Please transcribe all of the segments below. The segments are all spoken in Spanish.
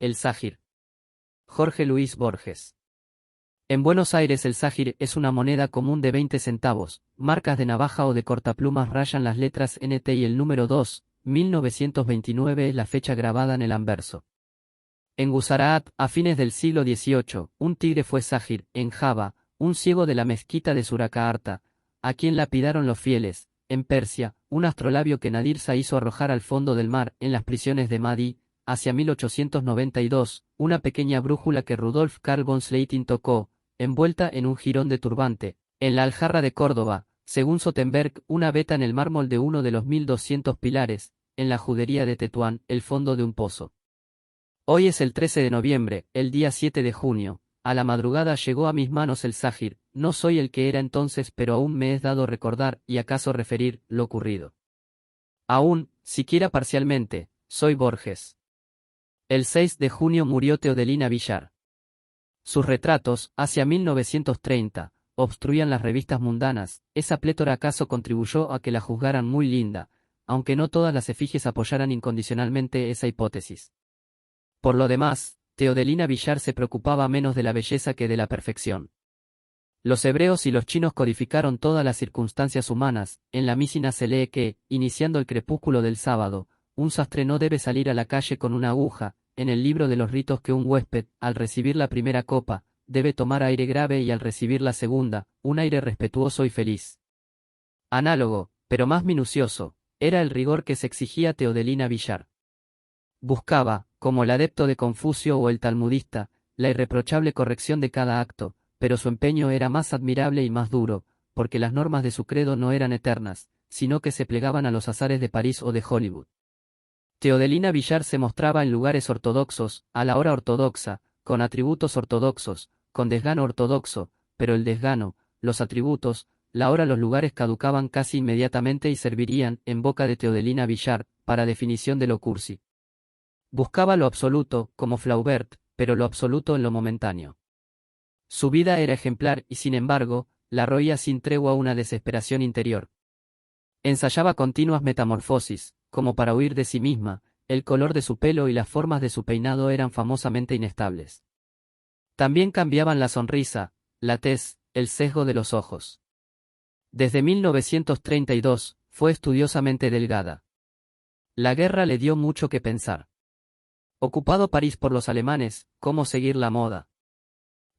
el Zahir. Jorge Luis Borges. En Buenos Aires el Zahir es una moneda común de 20 centavos, marcas de navaja o de cortaplumas rayan las letras NT y el número 2, 1929 es la fecha grabada en el anverso. En Gujarat, a fines del siglo XVIII, un tigre fue Zahir, en Java, un ciego de la mezquita de Surakarta, a quien lapidaron los fieles. En Persia, un astrolabio que Nadir Shah hizo arrojar al fondo del mar, en las prisiones de Mahdi, hacia 1892, una pequeña brújula que Rudolf Karl von Schleiting tocó, envuelta en un jirón de turbante, en la Aljarra de Córdoba, según Sottenberg, una veta en el mármol de uno de los 1200 pilares, en la judería de Tetuán, el fondo de un pozo. Hoy es el 13 de noviembre, el día 7 de junio, a la madrugada llegó a mis manos el Zahir, no soy el que era entonces pero aún me es dado recordar y acaso referir lo ocurrido. Aún, siquiera parcialmente, soy Borges. El 6 de junio murió Teodelina Villar. Sus retratos, hacia 1930, obstruían las revistas mundanas, esa plétora acaso contribuyó a que la juzgaran muy linda, aunque no todas las efigies apoyaran incondicionalmente esa hipótesis. Por lo demás, Teodelina Villar se preocupaba menos de la belleza que de la perfección. Los hebreos y los chinos codificaron todas las circunstancias humanas, en la Mísina se lee que, iniciando el crepúsculo del sábado, un sastre no debe salir a la calle con una aguja, en el libro de los ritos que un huésped, al recibir la primera copa, debe tomar aire grave y al recibir la segunda, un aire respetuoso y feliz. Análogo, pero más minucioso, era el rigor que se exigía a Teodelina Villar. Buscaba, como el adepto de Confucio o el talmudista, la irreprochable corrección de cada acto, pero su empeño era más admirable y más duro, porque las normas de su credo no eran eternas, sino que se plegaban a los azares de París o de Hollywood. Teodelina Villar se mostraba en lugares ortodoxos, a la hora ortodoxa, con atributos ortodoxos, con desgano ortodoxo, pero el desgano, los atributos, la hora los lugares caducaban casi inmediatamente y servirían, en boca de Teodelina Villar, para definición de lo cursi. Buscaba lo absoluto, como Flaubert, pero lo absoluto en lo momentáneo. Su vida era ejemplar y sin embargo, la roía sin tregua una desesperación interior. Ensayaba continuas metamorfosis, como para huir de sí misma, el color de su pelo y las formas de su peinado eran famosamente inestables. También cambiaban la sonrisa, la tez, el sesgo de los ojos. Desde 1932, fue estudiosamente delgada. La guerra le dio mucho que pensar. Ocupado París por los alemanes, ¿cómo seguir la moda?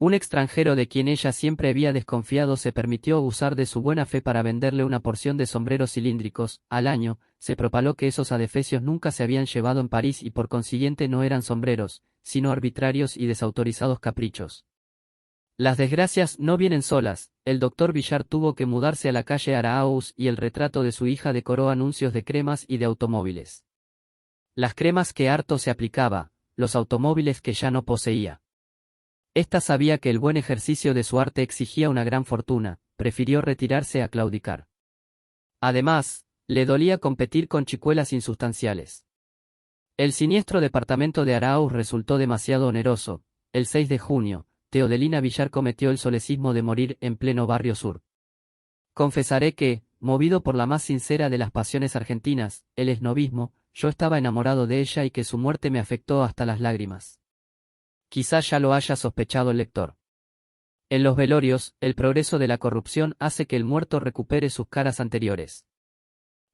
Un extranjero de quien ella siempre había desconfiado se permitió abusar de su buena fe para venderle una porción de sombreros cilíndricos, al año, se propaló que esos adefesios nunca se habían llevado en París y por consiguiente no eran sombreros, sino arbitrarios y desautorizados caprichos. Las desgracias no vienen solas, el doctor Villar tuvo que mudarse a la calle Arauz y el retrato de su hija decoró anuncios de cremas y de automóviles. Las cremas que harto se aplicaba, los automóviles que ya no poseía. Esta sabía que el buen ejercicio de su arte exigía una gran fortuna, prefirió retirarse a claudicar. Además, le dolía competir con chicuelas insustanciales. El siniestro departamento de Arauz resultó demasiado oneroso. El 6 de junio, Teodelina Villar cometió el solecismo de morir en pleno barrio sur. Confesaré que, movido por la más sincera de las pasiones argentinas, el esnovismo, yo estaba enamorado de ella y que su muerte me afectó hasta las lágrimas. Quizá ya lo haya sospechado el lector. En los velorios, el progreso de la corrupción hace que el muerto recupere sus caras anteriores.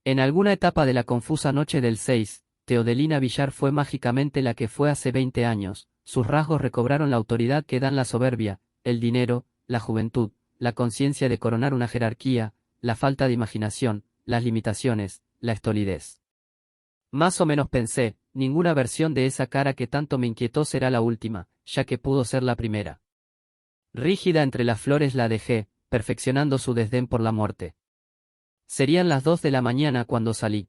En alguna etapa de la confusa noche del 6, Teodelina Villar fue mágicamente la que fue hace 20 años, sus rasgos recobraron la autoridad que dan la soberbia, el dinero, la juventud, la conciencia de coronar una jerarquía, la falta de imaginación, las limitaciones, la estolidez. Más o menos pensé, ninguna versión de esa cara que tanto me inquietó será la última, ya que pudo ser la primera. Rígida entre las flores la dejé, perfeccionando su desdén por la muerte. Serían las 2 de la mañana cuando salí.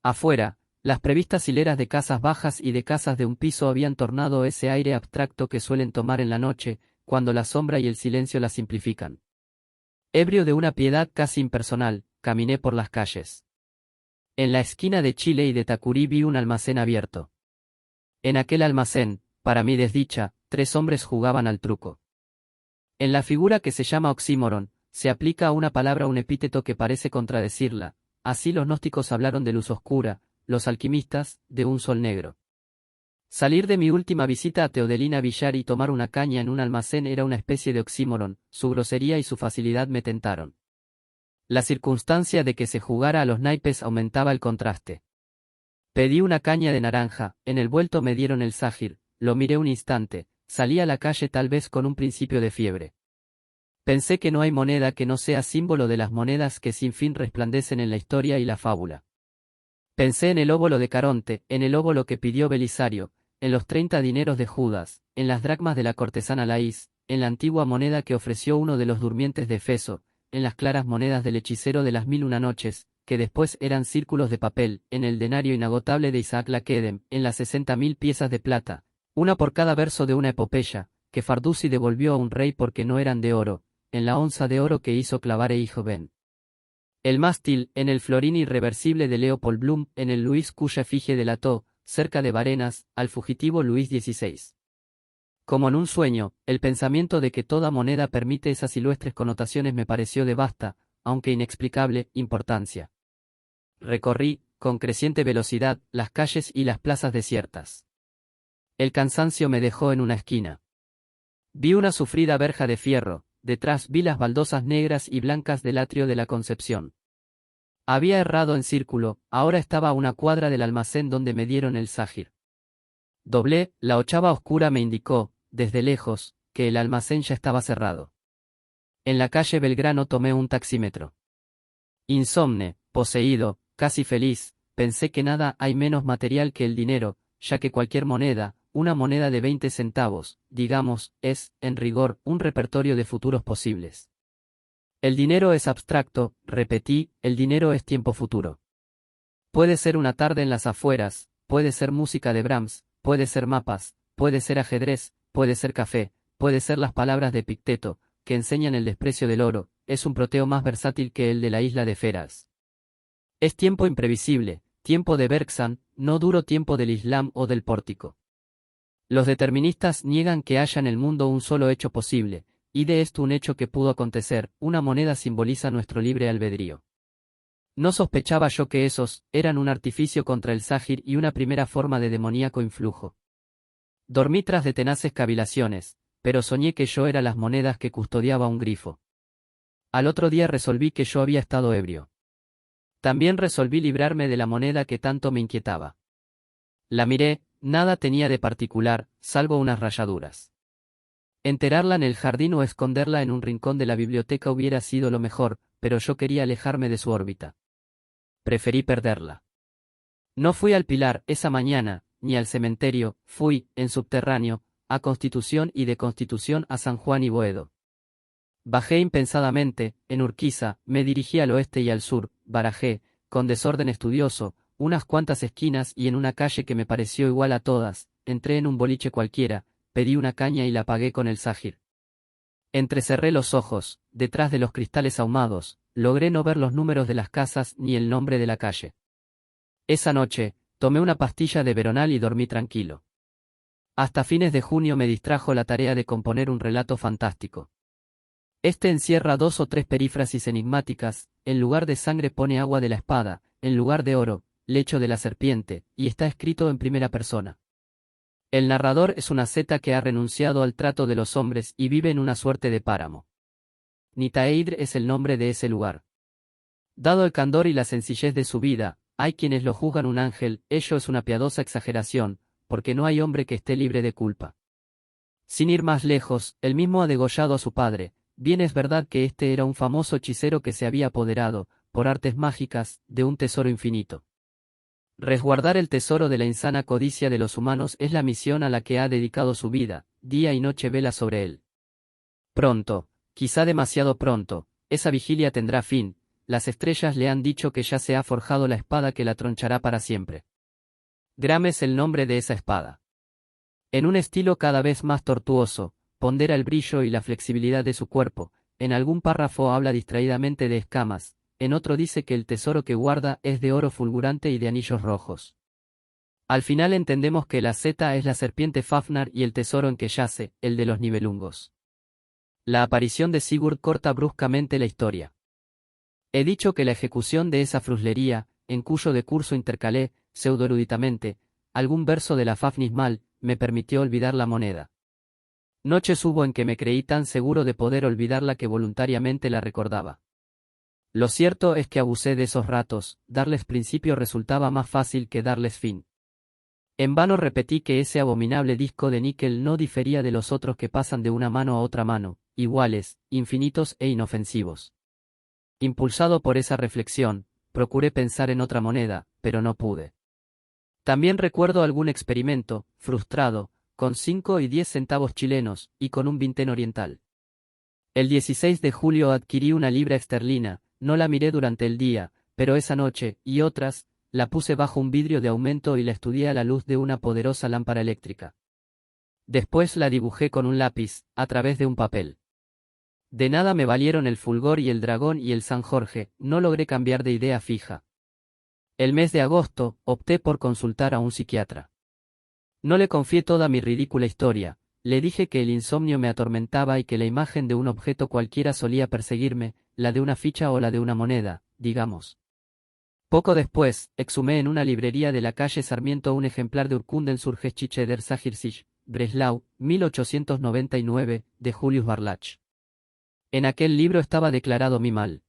Afuera, las previstas hileras de casas bajas y de casas de un piso habían tornado ese aire abstracto que suelen tomar en la noche, cuando la sombra y el silencio la simplifican. Ebrio de una piedad casi impersonal, caminé por las calles. En la esquina de Chile y de Tacurí vi un almacén abierto. En aquel almacén, para mi desdicha, 3 hombres jugaban al truco. En la figura que se llama oxímoron, se aplica a una palabra un epíteto que parece contradecirla, así los gnósticos hablaron de luz oscura, los alquimistas, de un sol negro. Salir de mi última visita a Teodelina Villar y tomar una caña en un almacén era una especie de oxímoron, su grosería y su facilidad me tentaron. La circunstancia de que se jugara a los naipes aumentaba el contraste. Pedí una caña de naranja, en el vuelto me dieron el ságir, lo miré un instante, salí a la calle tal vez con un principio de fiebre. Pensé que no hay moneda que no sea símbolo de las monedas que sin fin resplandecen en la historia y la fábula. Pensé en el óbolo de Caronte, en el óbolo que pidió Belisario, en los 30 dineros de Judas, en las dracmas de la cortesana Laís, en la antigua moneda que ofreció uno de los durmientes de Efeso, en las claras monedas del hechicero de las 1001 noches, que después eran círculos de papel, en el denario inagotable de Isaac Laquedem, en las 60.000 piezas de plata, una por cada verso de una epopeya, que Farduzzi devolvió a un rey porque no eran de oro, en la onza de oro que hizo clavar hijo Ben. El mástil, en el florín irreversible de Leopold Bloom, en el Luis cuya efigie delató, cerca de Varenas, al fugitivo Luis XVI. Como en un sueño, el pensamiento de que toda moneda permite esas ilustres connotaciones me pareció de vasta, aunque inexplicable, importancia. Recorrí, con creciente velocidad, las calles y las plazas desiertas. El cansancio me dejó en una esquina. Vi una sufrida verja de fierro, detrás vi las baldosas negras y blancas del atrio de la Concepción. Había errado en círculo, ahora estaba a una cuadra del almacén donde me dieron el ságir. Doblé, la ochava oscura me indicó, desde lejos, que el almacén ya estaba cerrado. En la calle Belgrano tomé un taxímetro. Insomne, poseído, casi feliz, pensé que nada hay menos material que el dinero, ya que cualquier moneda, una moneda de 20 centavos, digamos, es, en rigor, un repertorio de futuros posibles. El dinero es abstracto, repetí, el dinero es tiempo futuro. Puede ser una tarde en las afueras, puede ser música de Brahms, puede ser mapas, puede ser ajedrez, puede ser café, puede ser las palabras de Epicteto, que enseñan el desprecio del oro, es un proteo más versátil que el de la isla de Feras. Es tiempo imprevisible, tiempo de Bergson, no duro tiempo del Islam o del pórtico. Los deterministas niegan que haya en el mundo un solo hecho posible, y de esto un hecho que pudo acontecer, una moneda simboliza nuestro libre albedrío. No sospechaba yo que esos eran un artificio contra el ságir y una primera forma de demoníaco influjo. Dormí tras de tenaces cavilaciones, pero soñé que yo era las monedas que custodiaba un grifo. Al otro día resolví que yo había estado ebrio. También resolví librarme de la moneda que tanto me inquietaba. La miré, nada tenía de particular, salvo unas rayaduras. Enterrarla en el jardín o esconderla en un rincón de la biblioteca hubiera sido lo mejor, pero yo quería alejarme de su órbita. Preferí perderla. No fui al Pilar esa mañana, ni al cementerio, fui, en subterráneo, a Constitución y de Constitución a San Juan y Boedo. Bajé impensadamente, en Urquiza, me dirigí al oeste y al sur, barajé, con desorden estudioso, unas cuantas esquinas y en una calle que me pareció igual a todas, entré en un boliche cualquiera, pedí una caña y la pagué con el ságir. Entrecerré los ojos, detrás de los cristales ahumados, logré no ver los números de las casas ni el nombre de la calle. Esa noche, tomé una pastilla de veronal y dormí tranquilo. Hasta fines de junio me distrajo la tarea de componer un relato fantástico. Este encierra 2 o 3 perífrasis enigmáticas, en lugar de sangre pone agua de la espada, en lugar de oro, lecho de la serpiente, y está escrito en primera persona. El narrador es una seta que ha renunciado al trato de los hombres y vive en una suerte de páramo. Nitaeidr es el nombre de ese lugar. Dado el candor y la sencillez de su vida, hay quienes lo juzgan un ángel, ello es una piadosa exageración, porque no hay hombre que esté libre de culpa. Sin ir más lejos, él mismo ha degollado a su padre. Bien es verdad que este era un famoso hechicero que se había apoderado, por artes mágicas, de un tesoro infinito. Resguardar el tesoro de la insana codicia de los humanos es la misión a la que ha dedicado su vida, día y noche vela sobre él. Pronto, quizá demasiado pronto, esa vigilia tendrá fin, las estrellas le han dicho que ya se ha forjado la espada que la tronchará para siempre. Gram es el nombre de esa espada. En un estilo cada vez más tortuoso, pondera el brillo y la flexibilidad de su cuerpo, en algún párrafo habla distraídamente de escamas, en otro dice que el tesoro que guarda es de oro fulgurante y de anillos rojos. Al final entendemos que la zeta es la serpiente Fafnar y el tesoro en que yace, el de los Nibelungos. La aparición de Sigurd corta bruscamente la historia. He dicho que la ejecución de esa fruslería, en cuyo decurso intercalé, pseudoeruditamente, algún verso de la Fafnismal, me permitió olvidar la moneda. Noches hubo en que me creí tan seguro de poder olvidarla que voluntariamente la recordaba. Lo cierto es que abusé de esos ratos, darles principio resultaba más fácil que darles fin. En vano repetí que ese abominable disco de níquel no difería de los otros que pasan de una mano a otra mano, iguales, infinitos e inofensivos. Impulsado por esa reflexión, procuré pensar en otra moneda, pero no pude. También recuerdo algún experimento, frustrado, con 5 y 10 centavos chilenos, y con un vintén oriental. El 16 de julio adquirí una libra esterlina, no la miré durante el día, pero esa noche, y otras, la puse bajo un vidrio de aumento y la estudié a la luz de una poderosa lámpara eléctrica. Después la dibujé con un lápiz, a través de un papel. De nada me valieron el fulgor y el dragón y el San Jorge, no logré cambiar de idea fija. El mes de agosto, opté por consultar a un psiquiatra. No le confié toda mi ridícula historia, le dije que el insomnio me atormentaba y que la imagen de un objeto cualquiera solía perseguirme, la de una ficha o la de una moneda, digamos. Poco después, exhumé en una librería de la calle Sarmiento un ejemplar de Urkunden zur Geschichte der Sachirsich, Breslau, 1899, de Julius Barlach. En aquel libro estaba declarado mi mal.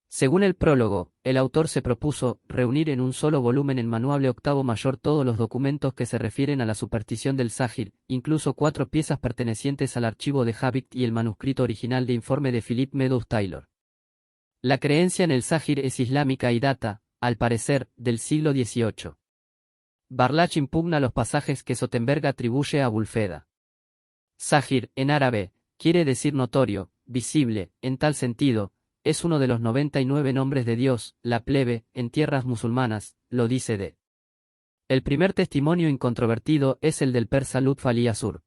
Según el prólogo, el autor se propuso reunir en un solo volumen en manuable octavo mayor todos los documentos que se refieren a la superstición del Sahir, incluso 4 piezas pertenecientes al archivo de Habicht y el manuscrito original de informe de Philip Meadows Taylor. La creencia en el Sahir es islámica y data, al parecer, del siglo XVIII. Barlach impugna los pasajes que Sotenberg atribuye a Abulfeda. Sahir, en árabe, quiere decir notorio, visible, en tal sentido, es uno de los 99 nombres de Dios, la plebe, en tierras musulmanas, lo dice de. El primer testimonio incontrovertido es el del persa Lutf Ali Asur.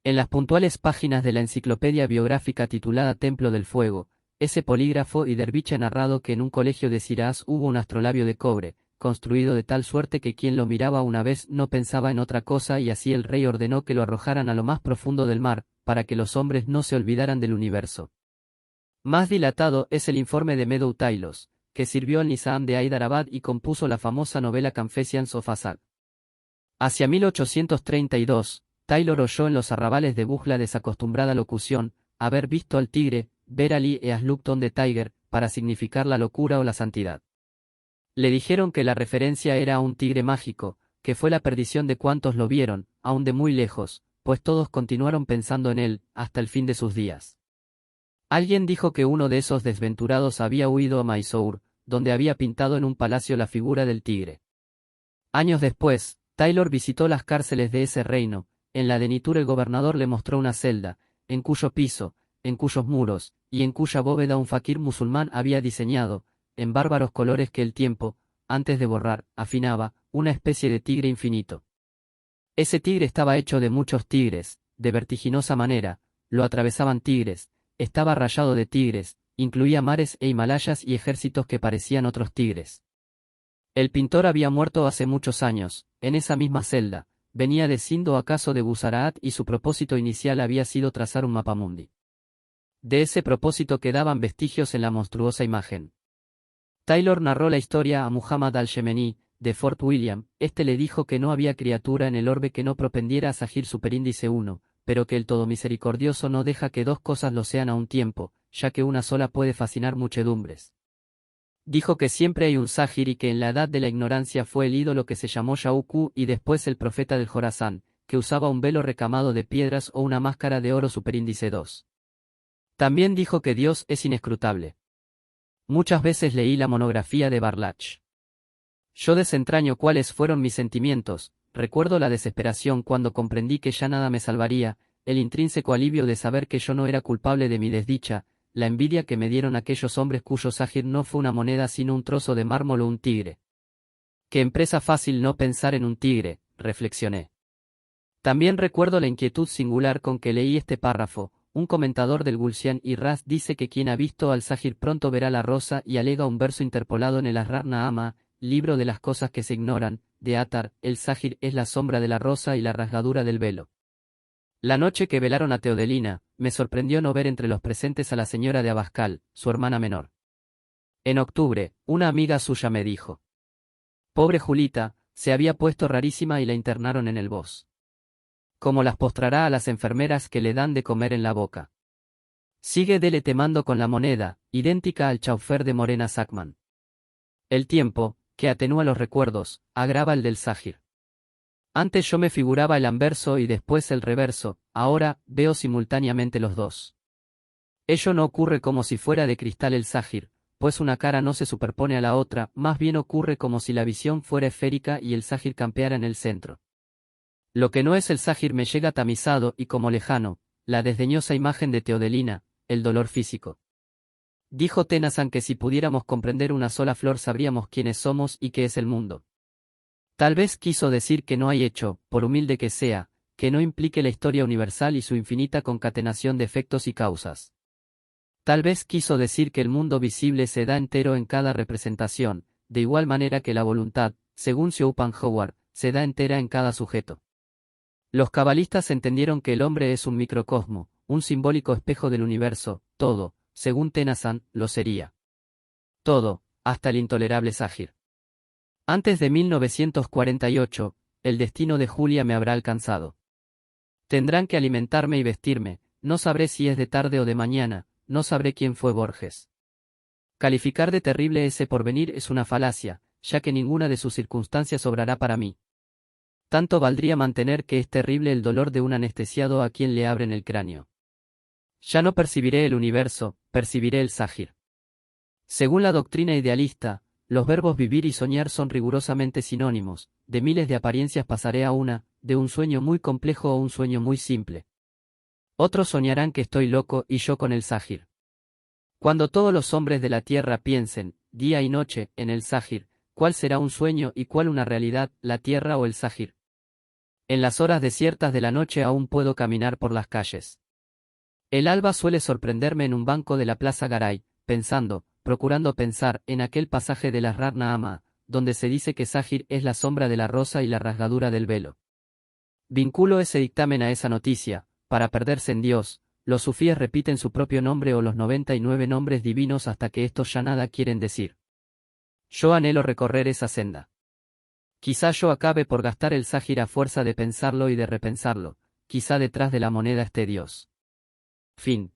En las puntuales páginas de la enciclopedia biográfica titulada Templo del Fuego, ese polígrafo y derviche ha narrado que en un colegio de Shiraz hubo un astrolabio de cobre, construido de tal suerte que quien lo miraba una vez no pensaba en otra cosa y así el rey ordenó que lo arrojaran a lo más profundo del mar, para que los hombres no se olvidaran del universo. Más dilatado es el informe de Meadows Taylor, que sirvió al Nizam de Hyderabad y compuso la famosa novela Confessions of a Sag. Hacia 1832, Taylor oyó en los arrabales de Bugla desacostumbrada locución, haber visto al tigre, ver Ali e Aslupton de Tiger, para significar la locura o la santidad. Le dijeron que la referencia era a un tigre mágico, que fue la perdición de cuantos lo vieron, aun de muy lejos, pues todos continuaron pensando en él, hasta el fin de sus días. Alguien dijo que uno de esos desventurados había huido a Mysore, donde había pintado en un palacio la figura del tigre. Años después, Taylor visitó las cárceles de ese reino, en la de Nitur el gobernador le mostró una celda, en cuyo piso, en cuyos muros, y en cuya bóveda un fakir musulmán había diseñado, en bárbaros colores que el tiempo, antes de borrar, afinaba, una especie de tigre infinito. Ese tigre estaba hecho de muchos tigres, de vertiginosa manera, lo atravesaban tigres, estaba rayado de tigres, incluía mares e Himalayas y ejércitos que parecían otros tigres. El pintor había muerto hace muchos años, en esa misma celda, venía de Sind o acaso de Gujarat y su propósito inicial había sido trazar un mapamundi. De ese propósito quedaban vestigios en la monstruosa imagen. Taylor narró la historia a Muhammad al-Yemení, de Fort William, este le dijo que no había criatura en el orbe que no propendiera a Sahir superíndice 1, pero que el todo misericordioso no deja que dos cosas lo sean a un tiempo, ya que una sola puede fascinar muchedumbres. Dijo que siempre hay un Sahir y que en la edad de la ignorancia fue el ídolo que se llamó Shauku y después el profeta del Jorasán, que usaba un velo recamado de piedras o una máscara de oro superíndice 2. También dijo que Dios es inescrutable. Muchas veces leí la monografía de Barlach. Yo desentraño cuáles fueron mis sentimientos, recuerdo la desesperación cuando comprendí que ya nada me salvaría, el intrínseco alivio de saber que yo no era culpable de mi desdicha, la envidia que me dieron aquellos hombres cuyo Sahir no fue una moneda sino un trozo de mármol o un tigre. Qué empresa fácil no pensar en un tigre, reflexioné. También recuerdo la inquietud singular con que leí este párrafo. Un comentador del Gulsian y Ras dice que quien ha visto al Sahir pronto verá la rosa y alega un verso interpolado en el Asrar Naama, libro de las cosas que se ignoran, de Atar, el Sahir es la sombra de la rosa y la rasgadura del velo. La noche que velaron a Teodelina, me sorprendió no ver entre los presentes a la señora de Abascal, su hermana menor. En octubre, una amiga suya me dijo. Pobre Julita, se había puesto rarísima y la internaron en el Bos. como las postrará a las enfermeras que le dan de comer en la boca. Sigue deletemando con la moneda, idéntica al chauffeur de Morena Sackman. El tiempo, que atenúa los recuerdos, agrava el del Sahir. Antes yo me figuraba el anverso y después el reverso, ahora veo simultáneamente los dos. Ello no ocurre como si fuera de cristal el Sahir, pues una cara no se superpone a la otra, más bien ocurre como si la visión fuera esférica y el Sahir campeara en el centro. Lo que no es el Sahir me llega tamizado y como lejano, la desdeñosa imagen de Teodelina, el dolor físico. Dijo Tennyson que si pudiéramos comprender una sola flor sabríamos quiénes somos y qué es el mundo. Tal vez quiso decir que no hay hecho, por humilde que sea, que no implique la historia universal y su infinita concatenación de efectos y causas. Tal vez quiso decir que el mundo visible se da entero en cada representación, de igual manera que la voluntad, según Schopenhauer, se da entera en cada sujeto. Los cabalistas entendieron que el hombre es un microcosmo, un simbólico espejo del universo, todo, según Tennyson, lo sería. Todo, hasta el intolerable Sahir. Antes de 1948, el destino de Julia me habrá alcanzado. Tendrán que alimentarme y vestirme, no sabré si es de tarde o de mañana, no sabré quién fue Borges. Calificar de terrible ese porvenir es una falacia, ya que ninguna de sus circunstancias obrará para mí. Tanto valdría mantener que es terrible el dolor de un anestesiado a quien le abren el cráneo. Ya no percibiré el universo, percibiré el Sahir. Según la doctrina idealista, los verbos vivir y soñar son rigurosamente sinónimos, de miles de apariencias pasaré a una, de un sueño muy complejo a un sueño muy simple. Otros soñarán que estoy loco y yo con el Sahir. Cuando todos los hombres de la tierra piensen, día y noche, en el Sahir, ¿cuál será un sueño y cuál una realidad, la tierra o el Sahir? En las horas desiertas de la noche aún puedo caminar por las calles. El alba suele sorprenderme en un banco de la Plaza Garay, pensando, procurando pensar, en aquel pasaje de la Rarna Ama, donde se dice que Sahir es la sombra de la rosa y la rasgadura del velo. Vinculo ese dictamen a esa noticia, para perderse en Dios, los sufíes repiten su propio nombre o los 99 nombres divinos hasta que estos ya nada quieren decir. Yo anhelo recorrer esa senda. Quizá yo acabe por gastar el Sahir a fuerza de pensarlo y de repensarlo, quizá detrás de la moneda esté Dios. Fin.